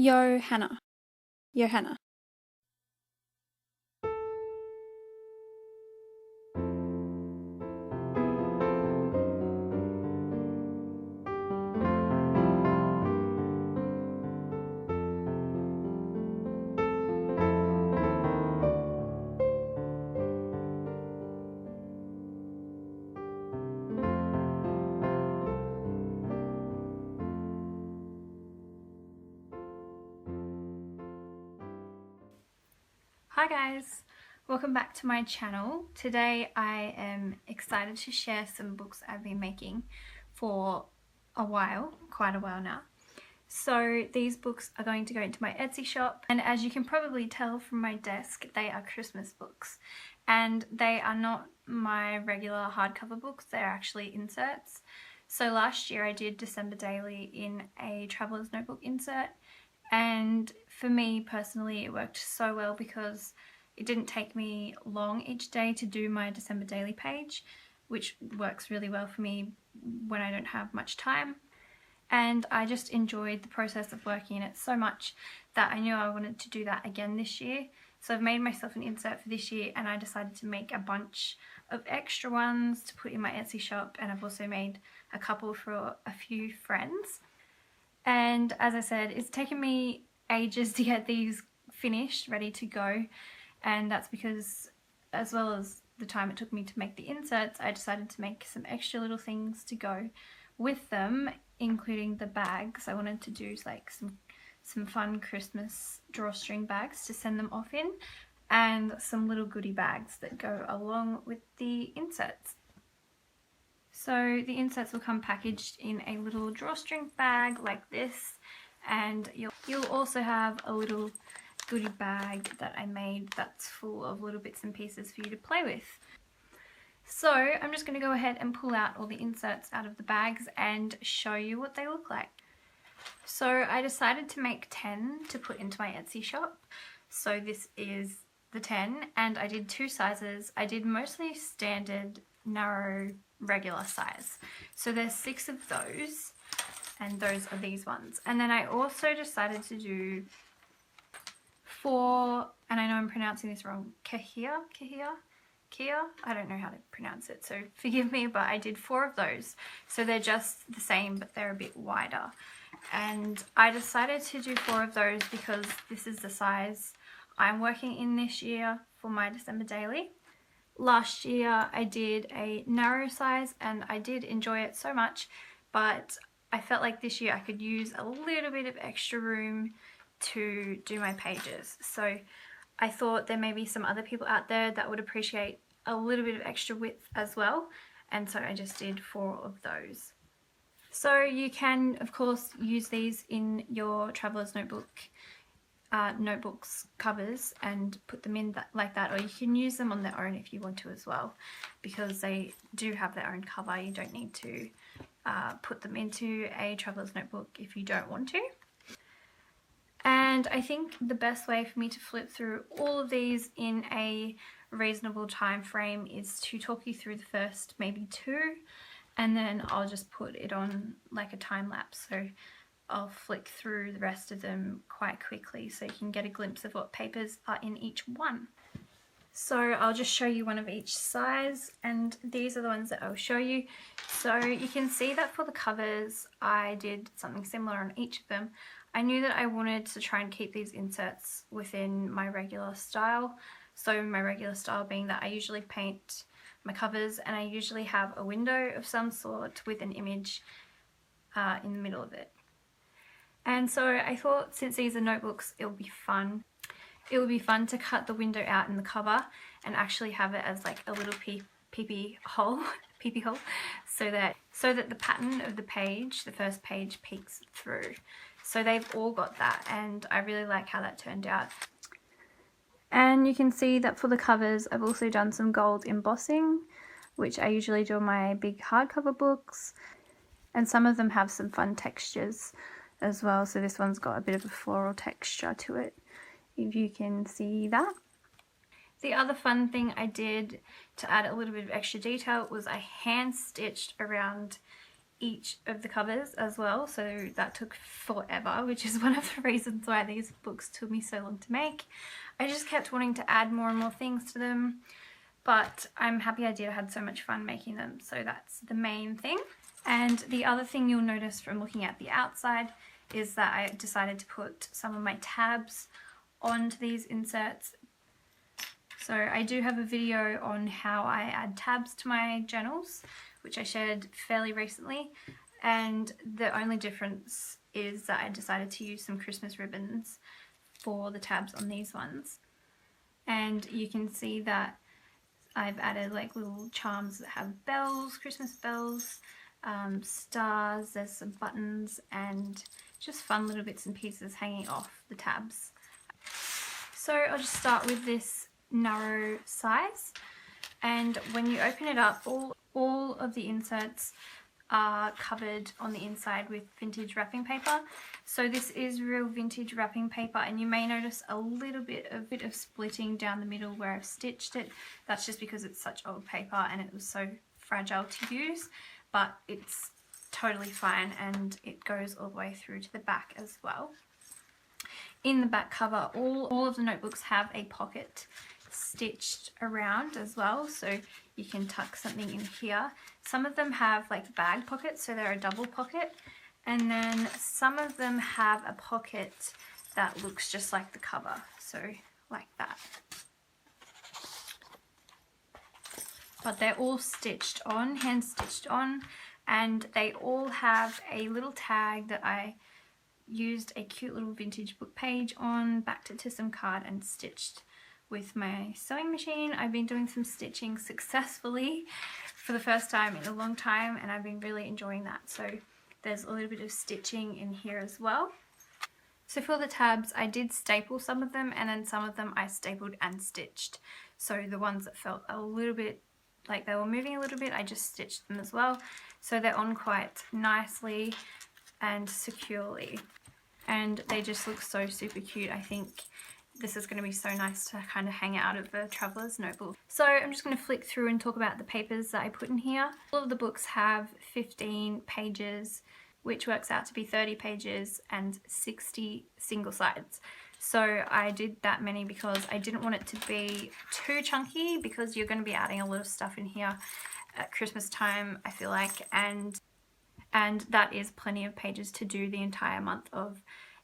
Johanna. Johanna. Hi guys, welcome back to my channel. Today I am excited to share some books I've been making for a while, quite a while now. So these books are going to go into my Etsy shop, and as you can probably tell from my desk, they are Christmas books. And they are not my regular hardcover books, they're actually inserts. So last year I did December Daily in a traveler's notebook insert, and for me personally it worked so well because it didn't take me long each day to do my December Daily page, which works really well for me when I don't have much time. And I just enjoyed the process of working in it so much that I knew I wanted to do that again this year. So I've made myself an insert for this year, and I decided to make a bunch of extra ones to put in my Etsy shop, and I've also made a couple for a few friends. And as I said, it's taken me ages to get these finished, ready to go, and that's because, as well as the time it took me to make the inserts, I decided to make some extra little things to go with them, including the bags. I wanted to do like some fun Christmas drawstring bags to send them off in, and some little goodie bags that go along with the inserts. So the inserts will come packaged in a little drawstring bag like this, and you'll also have a little goodie bag that I made that's full of little bits and pieces for you to play with. So I'm just going to go ahead and pull out all the inserts out of the bags and show you what they look like. So I decided to make 10 to put into my Etsy shop. So this is the 10, and I did two sizes. I did mostly standard, narrow, regular size. So there's 6 of those, and those are these ones. And then I also decided to do 4, and I know I'm pronouncing this wrong, Kia? I don't know how to pronounce it, so forgive me, but I did 4 of those. So they're just the same, but they're a bit wider. And I decided to do 4 of those because this is the size I'm working in this year for my December Daily. Last year I did a narrow size and I did enjoy it so much, but I felt like this year I could use a little bit of extra room to do my pages. So I thought there may be some other people out there that would appreciate a little bit of extra width as well, and so I just did 4 of those. So you can of course use these in your traveler's notebooks covers and put them in like that, or you can use them on their own if you want to as well, because they do have their own cover. You don't need to put them into a traveler's notebook if you don't want to. And I think the best way for me to flip through all of these in a reasonable time frame is to talk you through the first maybe 2, and then I'll just put it on like a time lapse. So I'll flick through the rest of them quite quickly so you can get a glimpse of what papers are in each one. So I'll just show you one of each size, and these are the ones that I'll show you. So you can see that for the covers I did something similar on each of them. I knew that I wanted to try and keep these inserts within my regular style. So my regular style being that I usually paint my covers and I usually have a window of some sort with an image in the middle of it. And so I thought, since these are notebooks, it would be fun. It would be fun to cut the window out in the cover and actually have it as like a little peepee hole, so that the pattern of the page, the first page, peeks through. So they've all got that, and I really like how that turned out. And you can see that for the covers I've also done some gold embossing, which I usually do on my big hardcover books, and some of them have some fun textures as well. So this one's got a bit of a floral texture to it, if you can see that. The other fun thing I did to add a little bit of extra detail was I hand stitched around each of the covers as well, so that took forever, which is one of the reasons why these books took me so long to make. I just kept wanting to add more and more things to them, but I'm happy I did. I had so much fun making them, so that's the main thing. And the other thing you'll notice from looking at the outside is that I decided to put some of my tabs onto these inserts. So I do have a video on how I add tabs to my journals, which I shared fairly recently, and the only difference is that I decided to use some Christmas ribbons for the tabs on these ones. And you can see that I've added like little charms that have bells, Christmas bells, stars, there's some buttons, and just fun little bits and pieces hanging off the tabs. So I'll just start with this narrow size, and when you open it up, all of the inserts are covered on the inside with vintage wrapping paper. So this is real vintage wrapping paper, and you may notice a bit of splitting down the middle where I've stitched it. That's just because it's such old paper and it was so fragile to use, but it's totally fine, and it goes all the way through to the back as well. In the back cover, all of the notebooks have a pocket stitched around as well, so you can tuck something in here. Some of them have like bag pockets, so they're a double pocket, and then some of them have a pocket that looks just like the cover, so like that. But they're all stitched on, hand stitched on, and they all have a little tag that I used a cute little vintage book page on, backed it to some card and stitched with my sewing machine. I've been doing some stitching successfully for the first time in a long time, and I've been really enjoying that. So there's a little bit of stitching in here as well. So for the tabs, I did staple some of them, and then some of them I stapled and stitched. So the ones that felt a little bit like they were moving a little bit, I just stitched them as well. So they're on quite nicely and securely, and they just look so super cute. I think this is going to be so nice to kind of hang out of a traveler's notebook. So I'm just going to flick through and talk about the papers that I put in here. All of the books have 15 pages, which works out to be 30 pages and 60 single sides. So I did that many because I didn't want it to be too chunky, because you're going to be adding a lot of stuff in here at Christmas time, I feel like, and that is plenty of pages to do the entire month of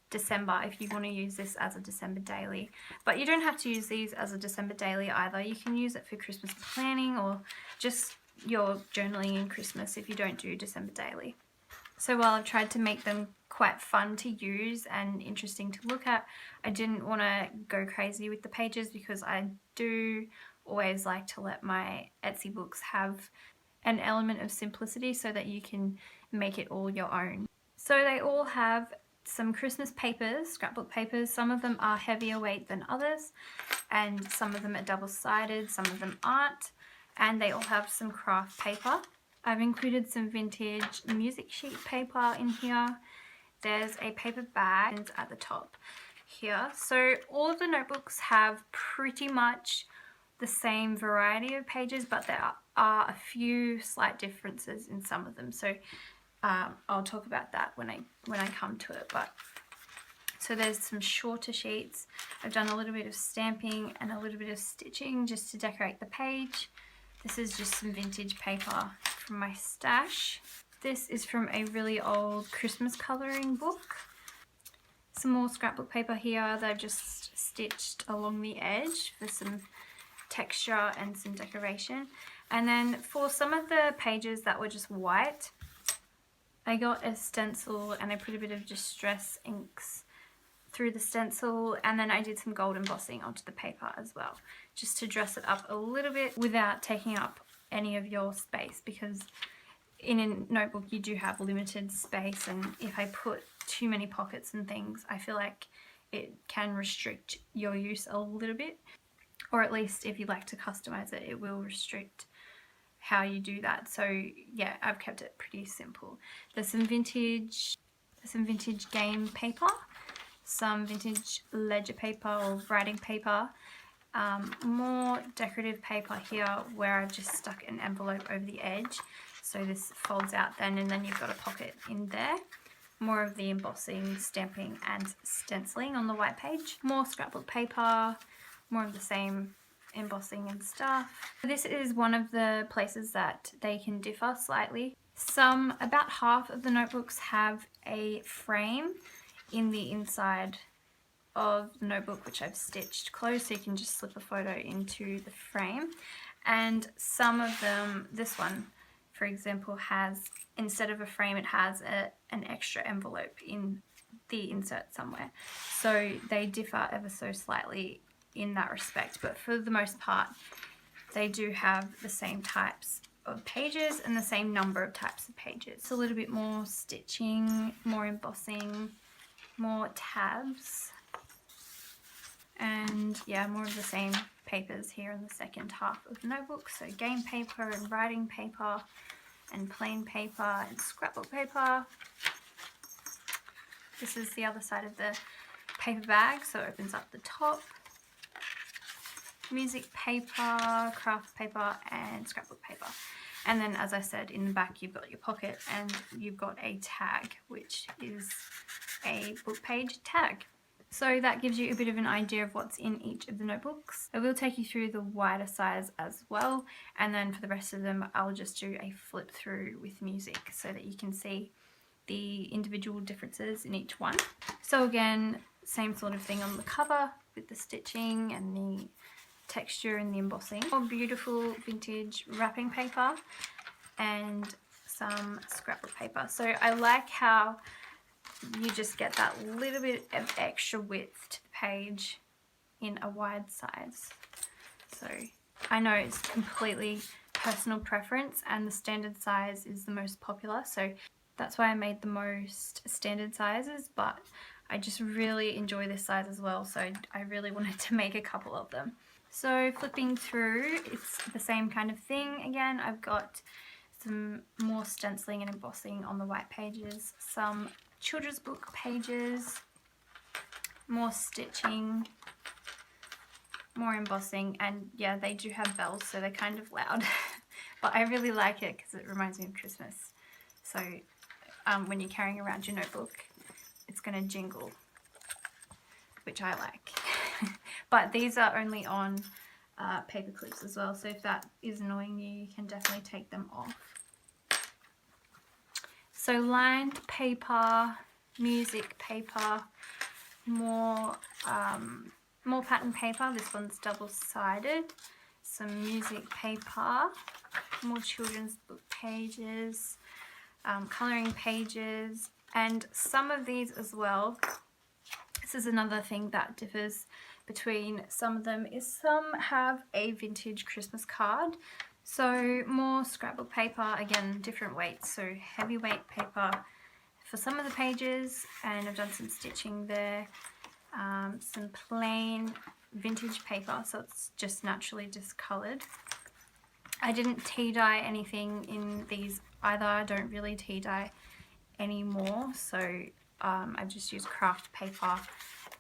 December if you want to use this as a December daily. But you don't have to use these as a December daily either. You can use it for Christmas planning or just your journaling in Christmas if you don't do December daily. So while I've tried to make them quite fun to use and interesting to look at, I didn't want to go crazy with the pages, because I do always like to let my Etsy books have an element of simplicity so that you can make it all your own. So they all have some Christmas papers, scrapbook papers. Some of them are heavier weight than others, and some of them are double-sided, some of them aren't, and they all have some craft paper. I've included some vintage music sheet paper in here. There's a paper bag at the top here. So all of the notebooks have pretty much the same variety of pages, but there are a few slight differences in some of them. So I'll talk about that when I come to it. But so there's some shorter sheets. I've done a little bit of stamping and a little bit of stitching just to decorate the page. This is just some vintage paper from my stash. This is from a really old Christmas colouring book. Some more scrapbook paper here that I've just stitched along the edge for some texture and some decoration. And then for some of the pages that were just white, I got a stencil and I put a bit of Distress inks through the stencil, and then I did some gold embossing onto the paper as well, just to dress it up a little bit without taking up any of your space, because in a notebook you do have limited space, and if I put too many pockets and things, I feel like it can restrict your use a little bit, or at least if you like to customize it, it will restrict how you do that. So yeah, I've kept it pretty simple. There's some vintage game paper, some vintage ledger paper or writing paper, more decorative paper here where I've just stuck an envelope over the edge. So this folds out then, and then you've got a pocket in there. More of the embossing, stamping and stenciling on the white page. More scrapbook paper, more of the same embossing and stuff. This is one of the places that they can differ slightly. About half of the notebooks have a frame in the inside of the notebook, which I've stitched closed, so you can just slip a photo into the frame. And some of them, this one for example, has, instead of a frame, it has an extra envelope in the insert somewhere. So they differ ever so slightly in that respect, but for the most part they do have the same types of pages and the same number of types of pages. It's a little bit more stitching, more embossing, more tabs, and yeah, more of the same papers here in the second half of the notebook. So game paper and writing paper and plain paper and scrapbook paper. This is the other side of the paper bag, so it opens up the top. Music paper, craft paper and scrapbook paper. And then, as I said, in the back you've got your pocket and you've got a tag, which is a book page tag. So that gives you a bit of an idea of what's in each of the notebooks. I will take you through the wider size as well, and then for the rest of them I'll just do a flip through with music so that you can see the individual differences in each one. So again, same sort of thing on the cover with the stitching and the texture and the embossing. More beautiful vintage wrapping paper and some scrapbook paper. So I like how you just get that little bit of extra width to the page in a wide size. So I know it's completely personal preference and the standard size is the most popular, so that's why I made the most standard sizes, but I just really enjoy this size as well, so I really wanted to make a couple of them. So flipping through, it's the same kind of thing again. I've got some more stenciling and embossing on the white pages, some children's book pages, more stitching, more embossing, and yeah, they do have bells, so they're kind of loud. But I really like it because it reminds me of Christmas. So when you're carrying around your notebook, it's going to jingle, which I like. But these are only on paper clips as well, so if that is annoying you, you can definitely take them off. So lined paper, music paper, more pattern paper. This one's double-sided. Some music paper, more children's book pages, colouring pages, and some of these as well. This is another thing that differs between some of them, is some have a vintage Christmas card. So more scrapbook paper, again different weights, so heavyweight paper for some of the pages, and I've done some stitching there. Some plain vintage paper, so it's just naturally discoloured. I didn't tea dye anything in these either. I don't really tea dye anymore, so I've just used craft paper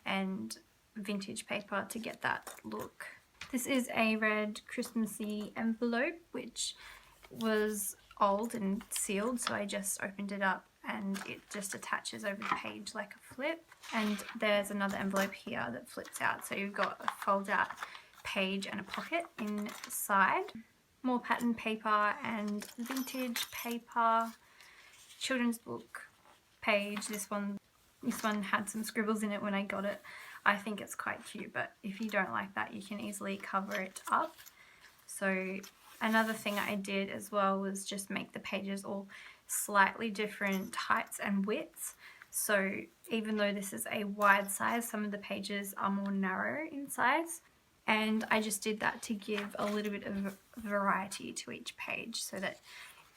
and vintage paper to get that look. This is a red Christmassy envelope which was old and sealed, so I just opened it up and it just attaches over the page like a flip. And there's another envelope here that flips out, so you've got a fold out page and a pocket inside. More pattern paper and vintage paper, children's book page. This one had some scribbles in it when I got it. I think it's quite cute, but if you don't like that, you can easily cover it up. So another thing I did as well was just make the pages all slightly different heights and widths. So even though this is a wide size, some of the pages are more narrow in size. And I just did that to give a little bit of variety to each page so that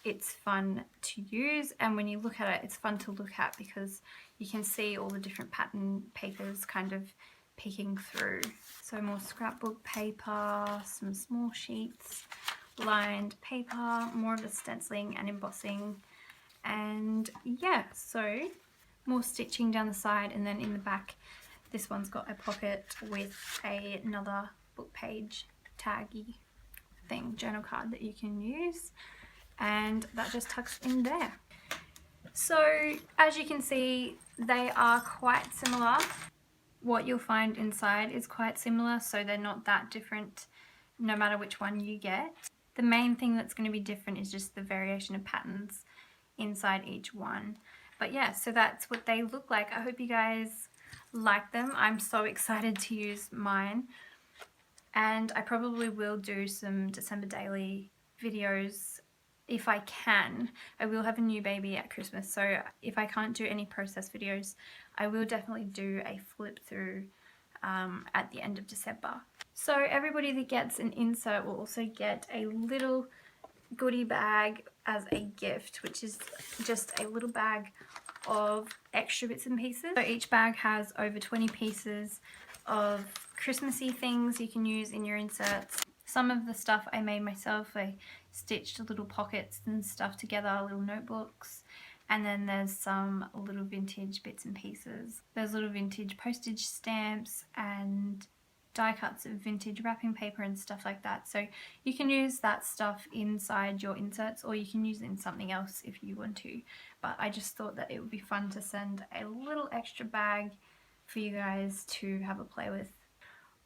it's fun to use, and when you look at it, it's fun to look at because you can see all the different pattern papers kind of peeking through. So more scrapbook paper, some small sheets, lined paper, more of the stenciling and embossing, and yeah, so more stitching down the side, and then in the back this one's got a pocket with another book page taggy thing, journal card that you can use. and that just tucks in there. So as you can see, they are quite similar. What you'll find inside is quite similar, so they're not that different no matter which one you get. The main thing that's going to be different is just the variation of patterns inside each one. But yeah, so that's what they look like. I hope you guys like them. I'm so excited to use mine, and I probably will do some December daily videos if I can. I will have a new baby at Christmas, so if I can't do any process videos, I will definitely do a flip through at the end of December. So everybody that gets an insert will also get a little goodie bag as a gift, which is just a little bag of extra bits and pieces. So each bag has over 20 pieces of Christmassy things you can use in your inserts. Some of the stuff I made myself. I stitched little pockets and stuff together, little notebooks. And then there's some little vintage bits and pieces. There's little vintage postage stamps and die cuts of vintage wrapping paper and stuff like that. So you can use that stuff inside your inserts, or you can use it in something else if you want to. But I just thought that it would be fun to send a little extra bag for you guys to have a play with.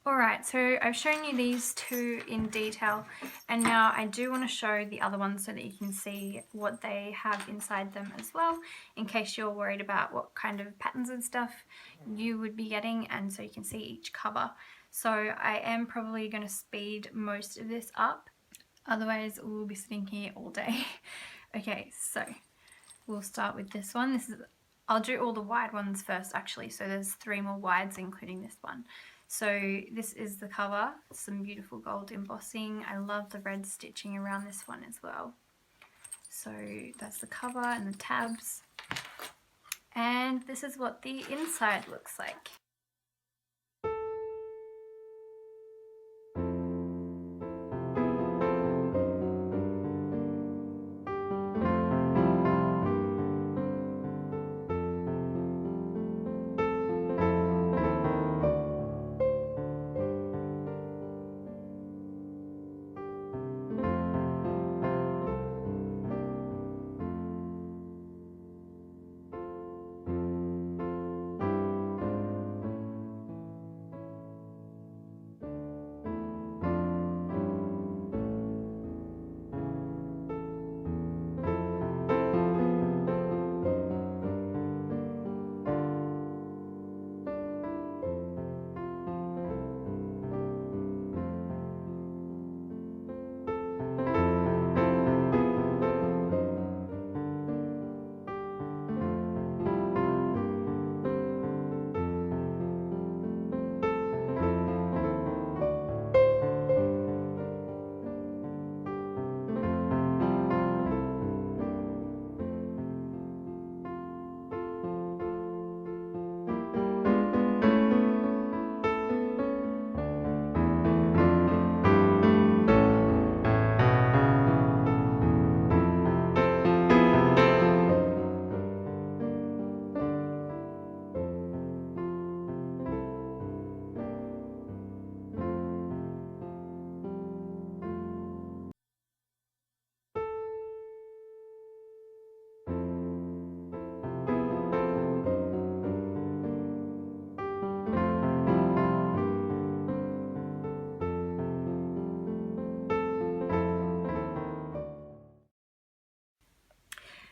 Alright, so I've shown you these two in detail, and now I do want to show the other ones so that you can see what they have inside them as well, in case you're worried about what kind of patterns and stuff you would be getting, and so you can see each cover. So I am probably going to speed most of this up, otherwise we'll be sitting here all day. Okay, so we'll start with this one. I'll do all the wide ones first actually, so there's 3 more wides including this one. So this is the cover, some beautiful gold embossing. I love the red stitching around this one as well. So that's the cover and the tabs. And this is what the inside looks like.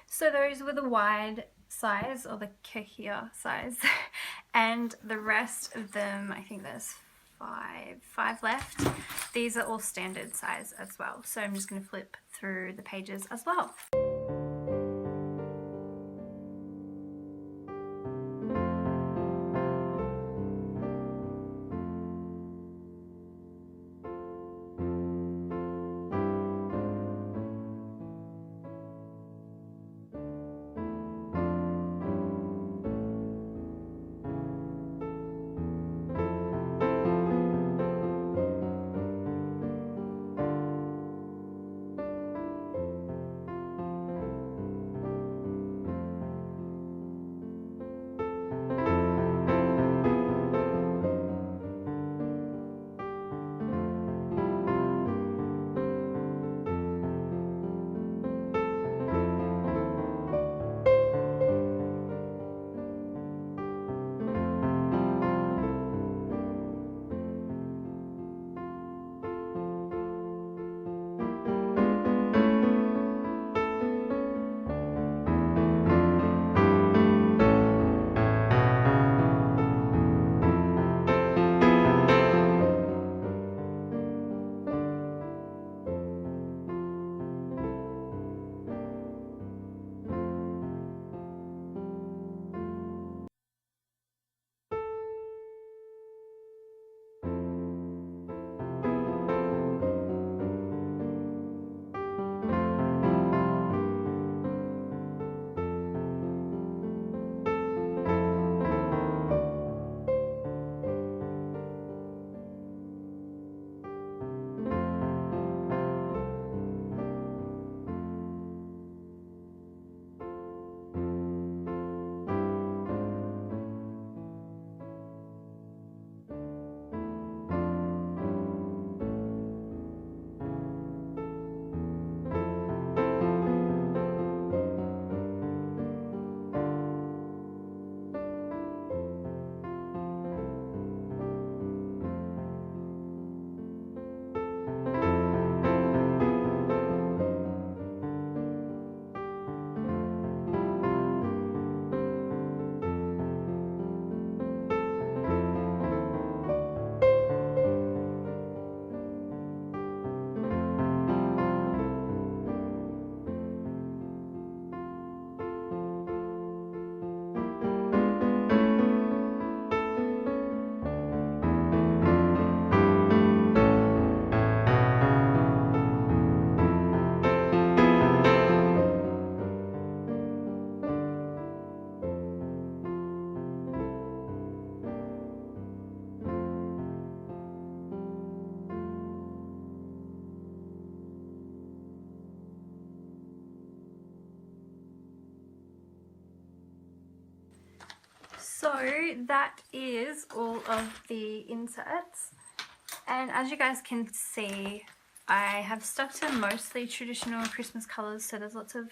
So those were the wide size, or the kehia size, and the rest of them, I think there's five left. These are all standard size as well, so I'm just going to flip through the pages as well. So that is all of the inserts, and as you guys can see, I have stuck to mostly traditional Christmas colours, so there's lots of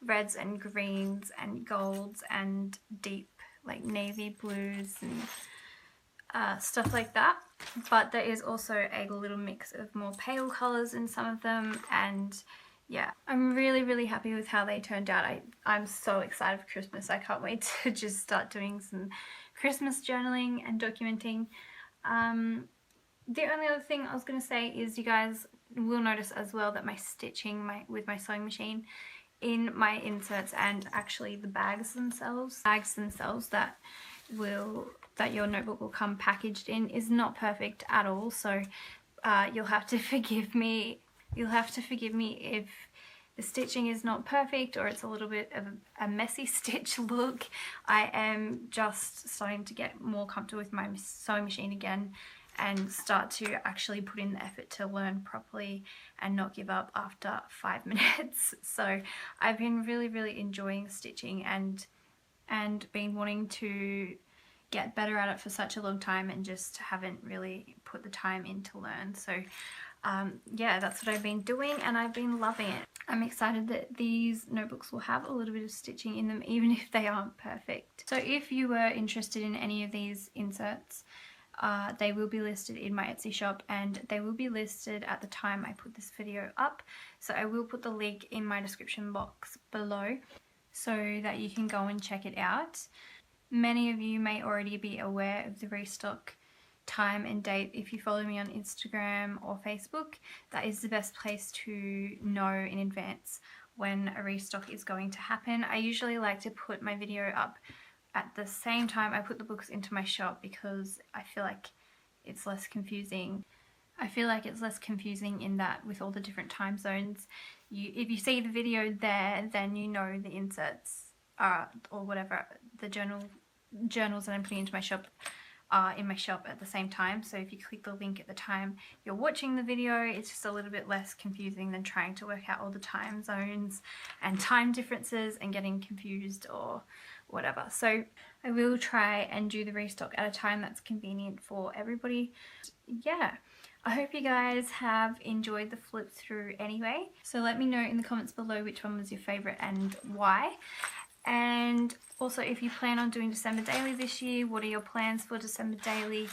reds and greens and golds and deep like navy blues and stuff like that, but there is also a little mix of more pale colours in some of them, and yeah, I'm really happy with how they turned out. I'm so excited for Christmas. I can't wait to just start doing some Christmas journaling and documenting. The only other thing I was going to say is you guys will notice as well that my stitching with my sewing machine in my inserts and actually the bags themselves that your notebook will come packaged in is not perfect at all. So you'll have to forgive me. You'll have to forgive me if the stitching is not perfect or it's a little bit of a messy stitch look. I am just starting to get more comfortable with my sewing machine again and start to actually put in the effort to learn properly and not give up after 5 minutes. So I've been really enjoying stitching and been wanting to get better at it for such a long time and just haven't really put the time in to learn. So yeah, that's what I've been doing and I've been loving it. I'm excited that these notebooks will have a little bit of stitching in them even if they aren't perfect. So if you were interested in any of these inserts, they will be listed in my Etsy shop and they will be listed at the time I put this video up. So I will put the link in my description box below so that you can go and check it out. Many of you may already be aware of the restock time and date. If you follow me on Instagram or Facebook, that is the best place to know in advance when a restock is going to happen. I usually like to put my video up at the same time I put the books into my shop because I feel like it's less confusing. I feel like it's less confusing in that with all the different time zones, if you see the video there, then you know the inserts are, or whatever, the journals that I'm putting into my shop are in my shop at the same time. So if you click the link at the time you're watching the video, it's just a little bit less confusing than trying to work out all the time zones and time differences and getting confused or whatever. So I will try and do the restock at a time that's convenient for everybody. Yeah, I hope you guys have enjoyed the flip through anyway. So let me know in the comments below which one was your favourite and why. And also if you plan on doing December Daily this year, what are your plans for December Daily?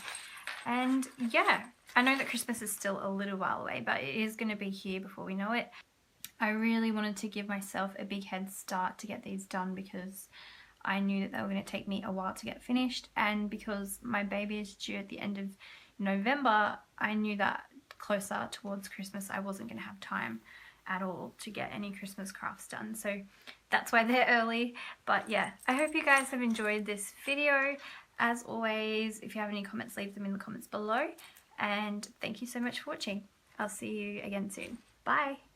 And yeah, I know that Christmas is still a little while away, but it is going to be here before we know it. I really wanted to give myself a big head start to get these done because I knew that they were going to take me a while to get finished, and because my baby is due at the end of November, I knew that closer towards Christmas I wasn't going to have time at all to get any Christmas crafts done. So that's why they're early. But yeah, I hope you guys have enjoyed this video. As always, if you have any comments, leave them in the comments below. And thank you so much for watching. I'll see you again soon. Bye!